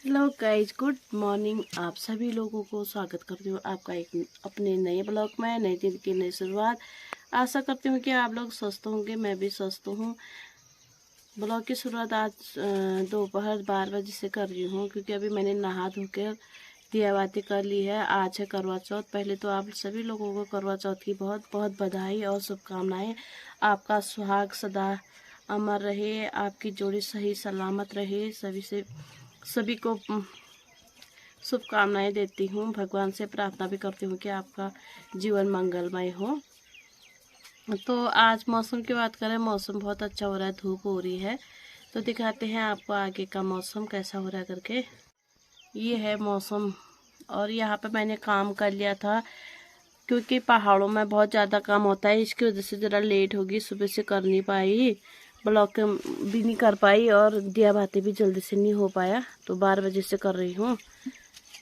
Hello guys, good morning. आप सभी लोगों को स्वागत करती हूँ आपका एक अपने नए ब्लॉग में, नए दिन की नई शुरुआत। आशा करती हूँ कि आप लोग स्वस्थ होंगे, मैं भी स्वस्थ हूँ। ब्लॉग की शुरुआत आज दोपहर 12 बजे से कर रही हूँ, क्योंकि अभी मैंने नहा धोकर दिया बाती कर ली है। आज है करवा चौथ। पहले तो आप सभी लोगों को करवा चौथ की बहुत बहुत बधाई और शुभकामनाएँ। आपका सुहाग सदा अमर रहे, आपकी जोड़ी सही सलामत रहे। सभी को शुभकामनाएं देती हूँ। भगवान से प्रार्थना भी करती हूँ कि आपका जीवन मंगलमय हो। तो आज मौसम की बात करें, मौसम बहुत अच्छा हो रहा है, धूप हो रही है। तो दिखाते हैं आपको आगे का मौसम कैसा हो रहा है करके। ये है मौसम। और यहाँ पे मैंने काम कर लिया था, क्योंकि पहाड़ों में बहुत ज़्यादा काम होता है। इसकी वजह से ज़रा लेट होगी, सुबह से कर नहीं पाई, ब्लॉक भी नहीं कर पाई और दिया बाती भी जल्दी से नहीं हो पाया। तो 12 बजे से कर रही हूँ।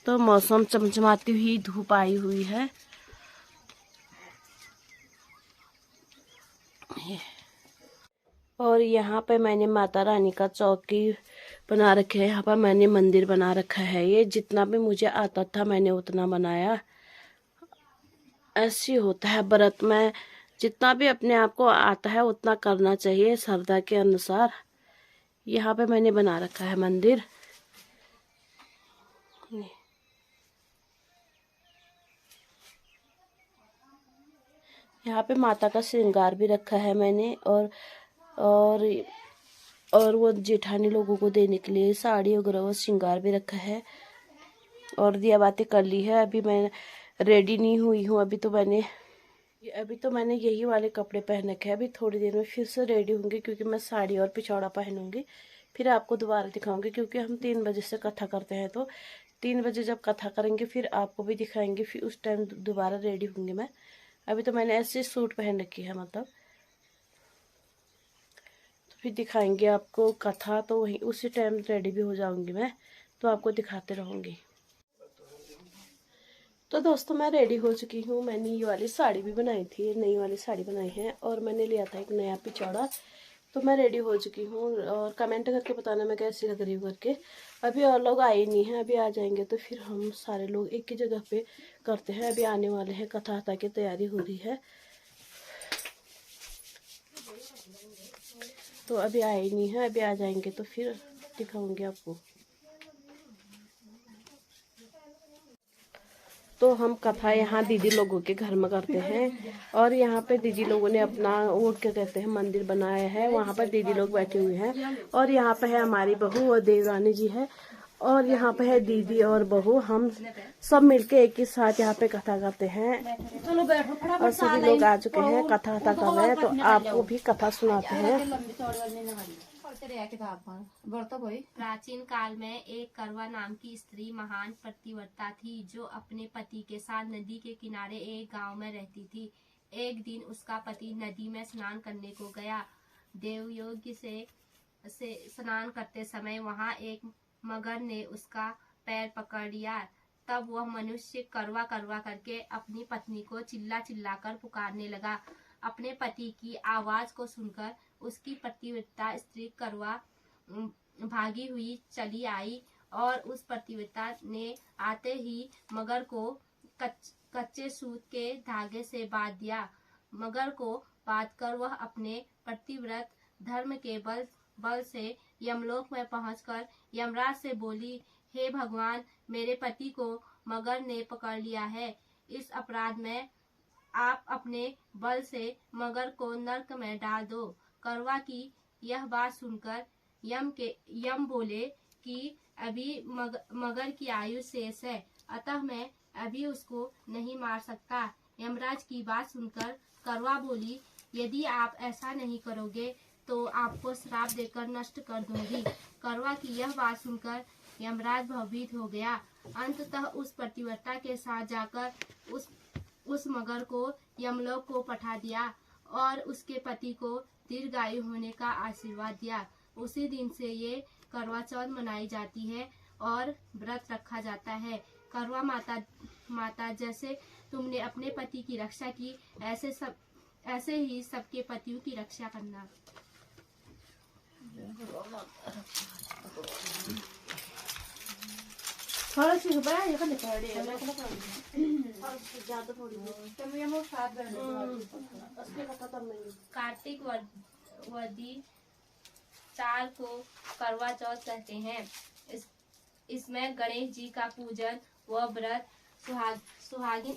तो मौसम चमचमाती हुई धूप आई हुई है। और यहाँ पे मैंने माता रानी का चौकी बना रखे है। यहाँ पर मैंने मंदिर बना रखा है। ये जितना भी मुझे आता था मैंने उतना बनाया। ऐसे होता है व्रत में, जितना भी अपने आप को आता है उतना करना चाहिए श्रद्धा के अनुसार। यहाँ पे मैंने बना रखा है मंदिर। यहाँ पे माता का श्रृंगार भी रखा है मैंने। और और वो जेठानी लोगों को देने के लिए साड़ी वगैरह वो श्रृंगार भी रखा है। और दिया बातें कर ली है। अभी मैं रेडी नहीं हुई हूँ। अभी तो मैंने यही वाले कपड़े पहन रखे हैं। अभी थोड़ी देर में फिर से रेडी होंगी, क्योंकि मैं साड़ी और पिछौड़ा पहनूंगी। फिर आपको दोबारा दिखाऊंगी, क्योंकि हम 3 बजे से कथा करते हैं। तो 3 बजे जब कथा करेंगे फिर आपको भी दिखाएंगे। फिर उस टाइम दोबारा रेडी होंगी मैं। अभी तो मैंने ऐसे सूट पहन रखी है, मतलब तो फिर दिखाएंगे आपको कथा। तो वहीं उसी टाइम रेडी भी हो जाऊंगी मैं, तो आपको दिखाते रहूंगी। तो दोस्तों मैं रेडी हो चुकी हूँ। मैंने ये वाली साड़ी भी बनाई थी, नई वाली साड़ी बनाई है। और मैंने लिया था एक नया पिछौड़ा। तो मैं रेडी हो चुकी हूँ। और कमेंट करके बताना मैं कैसी लग रही हूँ करके। अभी और लोग आए नहीं हैं, अभी आ जाएंगे तो फिर हम सारे लोग एक ही जगह पे करते हैं। अभी आने वाले हैं, कथा की तैयारी हो रही है। तो अभी आए नहीं हैं, अभी आ जाएंगे तो फिर दिखाऊंगी आपको। तो हम कथा यहाँ दीदी लोगों के घर में करते हैं। और यहाँ पे दीदी लोगों ने अपना ऊँट के कहते हैं मंदिर बनाया है। वहाँ पर दीदी लोग बैठे हुए हैं। और यहाँ पे है हमारी बहू और देवरानी जी है। और यहाँ पे है दीदी और बहू। हम सब मिलके एक ही साथ यहाँ पे कथा करते हैं। और सभी लोग आ चुके हैं, कथा कर रहे हैं। तो आपको भी कथा सुनाते हैं। प्राचीन काल में एक करवा नाम की स्त्री महान पतिव्रता थी, जो अपने पति के साथ नदी के किनारे एक गांव में रहती थी। एक दिन उसका पति नदी में स्नान करने को गया। देवयोग्य से स्नान करते समय वहां एक मगर ने उसका पैर पकड़ लिया। तब वह मनुष्य करवा करवा करके अपनी पत्नी को चिल्ला चिल्ला कर पुकारने लगा। अपने पति की आवाज को सुनकर उसकी पतिव्रता स्त्री करवा भागी हुई चली आई। और उस पतिव्रता ने आते ही मगर को कच्चे सूत के धागे से बांध दिया। मगर को बांधकर वह अपने पतिव्रत धर्म के बल से यमलोक में पहुंचकर यमराज से बोली, हे भगवान, मेरे पति को मगर ने पकड़ लिया है। इस अपराध में आप अपने बल से मगर को नरक में डाल दो। करवा की यह बात सुनकर यम बोले कि अभी मगर की आयु शेष है, अतः मैं अभी उसको नहीं मार सकता। यमराज की बात सुनकर करवा बोली, यदि आप ऐसा नहीं करोगे तो आपको श्राप देकर नष्ट कर दूंगी। करवा की यह बात सुनकर यमराज भयभीत हो गया। अंततः उस पतिव्रता के साथ जाकर उस मगर को यमलोक को पठा दिया और उसके पति को दीर्घायु होने का आशीर्वाद दिया। उसी दिन से ये करवा चौथ मनाई जाती है और व्रत रखा जाता है। करवा माता जैसे तुमने अपने पति की रक्षा की, ऐसे ही सबके पतियों की रक्षा करना। 지금 봐야 약간 내가 그래. ज्यादा थोड़ी असली पता तब नहीं। कार्तिक वदी 4 को करवा चौथ कहते हैं। इसमें गणेश जी का पूजन व व्रत सुहागिन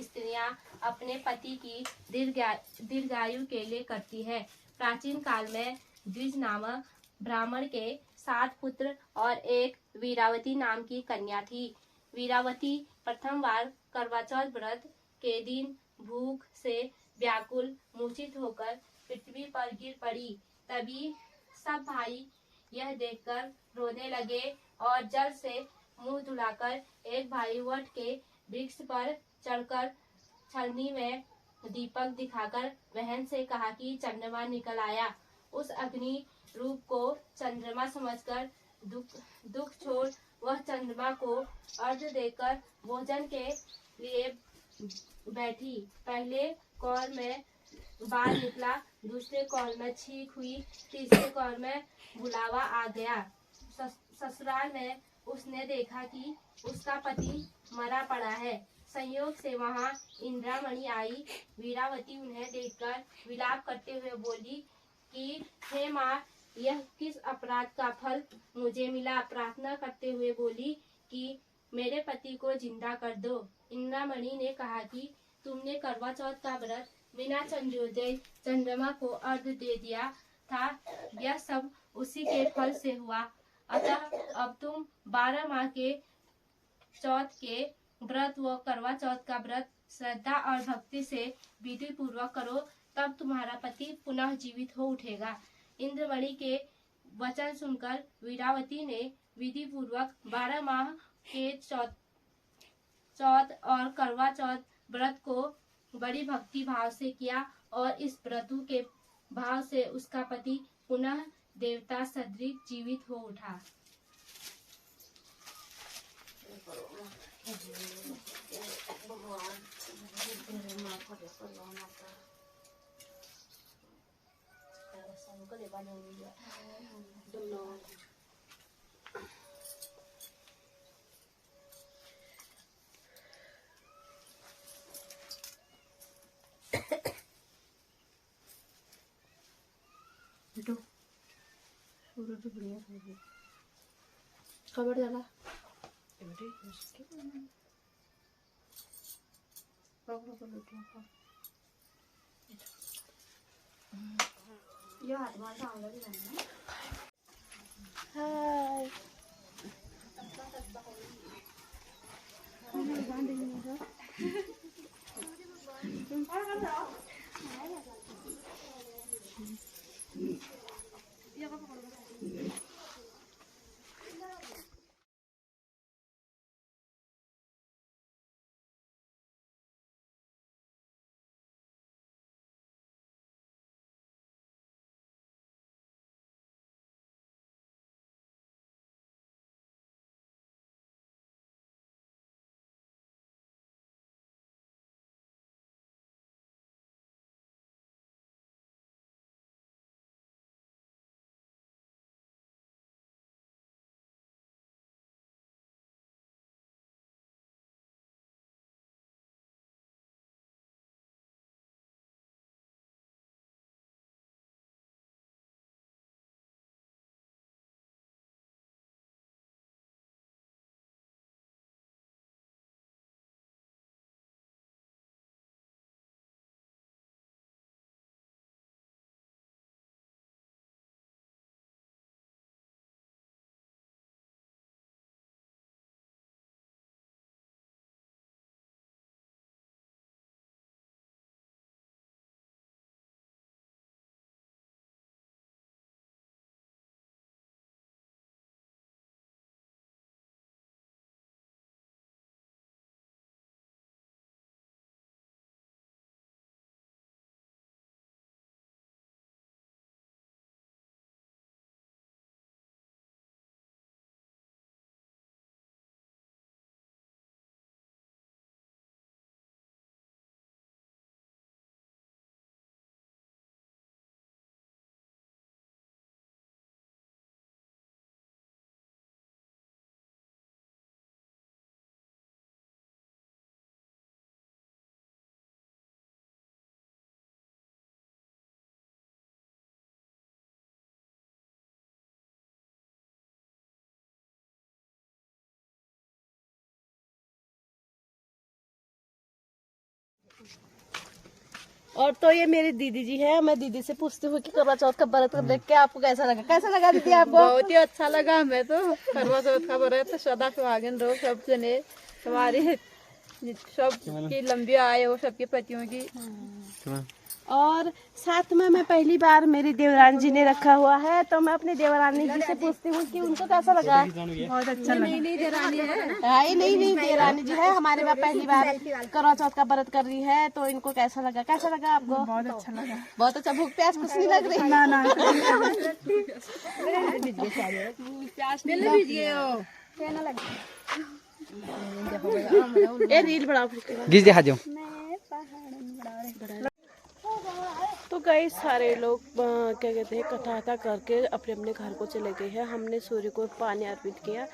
स्त्रियां अपने पति की दीर्घायु के लिए करती है। प्राचीन काल में द्विज नामक ब्राह्मण के 7 पुत्र और एक वीरावती नाम की कन्या थी। वीरावती प्रथम बार करवा चौथ व्रत के दिन भूख से व्याकुल मूर्छित होकर पृथ्वी पर गिर पड़ी। तभी सब भाई यह देखकर रोने लगे और जल से मुंह धुलाकर एक भाई वट के वृक्ष पर चढ़कर छलनी में दीपक दिखाकर बहन से कहा कि चंद्रमा निकल आया। उस अग्नि रूप को चंद्रमा समझकर दुख छोड़ वह चंद्रमा को अर्घ्य देकर भोजन के लिए बैठी। पहले कौर में बाल निकला, दूसरे कौर में छींक हुई, तीसरे कौर में बुलावा आ गया। ससुराल में उसने देखा कि उसका पति मरा पड़ा है। संयोग से वहां इंद्रामणि आई। वीरावती उन्हें देखकर विलाप करते हुए बोली कि हे माँ, यह किस अपराध का फल मुझे मिला। प्रार्थना करते हुए बोली कि मेरे पति को जिंदा कर दो। इंद्रामणि ने कहा कि तुमने करवा चौथ का व्रत बिना चंद्रोदय चंद्रमा को अर्घ्य दे दिया था, यह सब उसी के फल से हुआ। अतः अब तुम 12 माह के चौथ के व्रत व करवा चौथ का व्रत श्रद्धा और भक्ति से विधि पूर्वक करो, तब तुम्हारा पति पुनः जीवित हो उठेगा। इंद्रमणि के वचन सुनकर वीरावती ने विधि पूर्वक 12 माह के चौथ और करवा चौथ व्रत को बड़ी भक्ति भाव से किया और इस व्रतु के भाव से उसका पति पुनः देवता सदृश जीवित हो उठा। खबर लगा हाय। और तो ये मेरी दीदी जी है, मैं दीदी से पूछती हूँ कि करवा चौथ का व्रत देख के आपको कैसा लगा? कैसा लगा दीदी आपको? बहुत ही अच्छा लगा हमें तो। करवा चौथ का व्रत सदा सुहागिन रहो सब जने, हमारी सबकी लंबी आय हो, सबके पतियों की। और साथ में मैं पहली बार मेरी देवरानी जी ने रखा हुआ है, तो मैं अपनी देवरानी जी से पूछती हूँ कि उनको कैसा लगा? बहुत अच्छा लगा। नई देरानी है, नई देवरानी जी है हमारे पास, पहली बार करवा चौथ का व्रत कर रही है, तो इनको कैसा लगा? कैसा लगा आपको? बहुत अच्छा लगा। बहुत अच्छा। भूख प्यास कुछ नहीं लग रही? ना ना ये रील बढ़ाओ। गिज दे हाजो। तो कई सारे लोग क्या कहते हैं, कथा करके अपने अपने घर को चले गए हैं। हमने सूर्य को पानी अर्पित किया,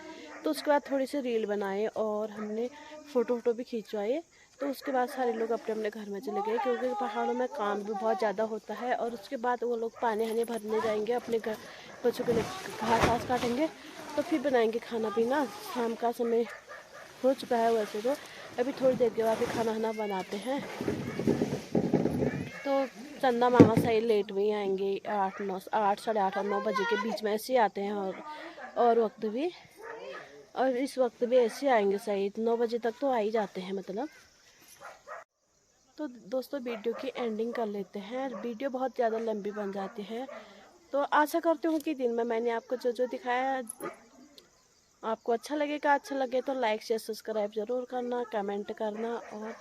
तो उसके बाद थोड़ी सी रील बनाए और हमने फोटो भी खिंचवाए। तो उसके बाद सारे लोग अपने अपने घर में चले गए, क्योंकि पहाड़ों में काम भी बहुत ज़्यादा होता है। और उसके बाद वो लोग पानी हानी भरने जाएंगे, अपने घर बच्चों के लिए घास काटेंगे, तो फिर बनाएंगे खाना पीना। शाम का समय हो चुका है वैसे तो, अभी थोड़ी देर के बाद फिर खाना बनाते हैं। तो चंदा मामा सही लेट में ही आएंगे, 8 साढ़े 8 और 9 बजे के बीच में ऐसे आते हैं। और वक्त भी, और इस वक्त भी ऐसे आएंगे, सही 9 बजे तक तो आ ही जाते हैं मतलब। तो दोस्तों वीडियो की एंडिंग कर लेते हैं, वीडियो बहुत ज़्यादा लंबी बन जाती है। तो आशा करती हूँ कि दिन में मैंने आपको जो दिखाया आपको अच्छा लगेगा। अच्छा लगे तो लाइक शेयर सब्सक्राइब ज़रूर करना, कमेंट करना और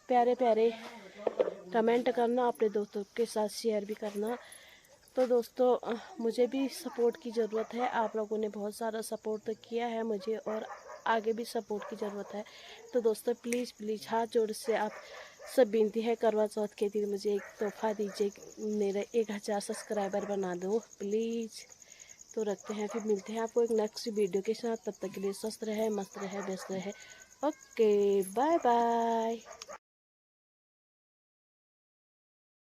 प्यारे प्यारे कमेंट करना, अपने दोस्तों के साथ शेयर भी करना। तो दोस्तों मुझे भी सपोर्ट की ज़रूरत है, आप लोगों ने बहुत सारा सपोर्ट किया है मुझे, और आगे भी सपोर्ट की ज़रूरत है। तो दोस्तों प्लीज़ हाथ जोड़ से आप सब विनती है, करवा चौथ के दिन मुझे एक तोहफा दीजिए, मेरे 1000 सब्सक्राइबर बना दो प्लीज़। तो रखते हैं, फिर मिलते हैं आपको एक नेक्स्ट वीडियो के साथ। तब तक के लिए स्वस्थ रहे, मस्त रहे, व्यस्त रहे। Okay, bye bye.